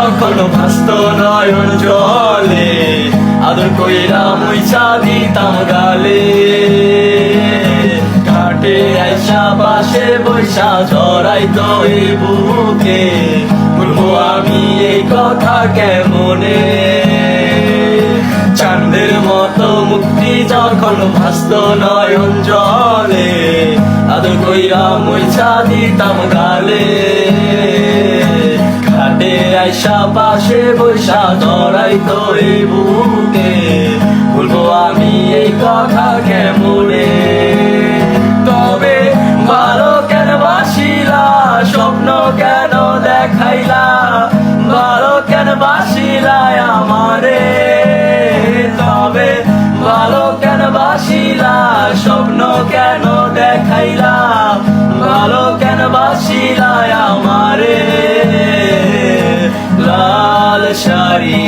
যখন ভাসত নয়ন জলে, আদর কইরা মুইছা দিতাম গালে। ঘাটে আইসা পাশে বৈশা জড়াইতো এই বুকে, বলবো আমি এই কথা কেমনে। চাঁদের মতো মুক্তি যখন ভাসত নয়ন জলে, আদর কইরা মুইছা দিতাম গালে। ঘাটে আইসা পাশে বৈশা জড়াইতো এই বুকে, বলবো আমি এই কথা কেমনে। তবে ভালো কেন বাসিলা, স্বপ্ন কেন দেখাইলা, ভালো কেন বাসিলা আমারে। তবে ভালো কেন বাসিলা, স্বপ্ন কেন দেখাইলা, ভালো কেন বাসিলা আমারে। লাল শাড়ি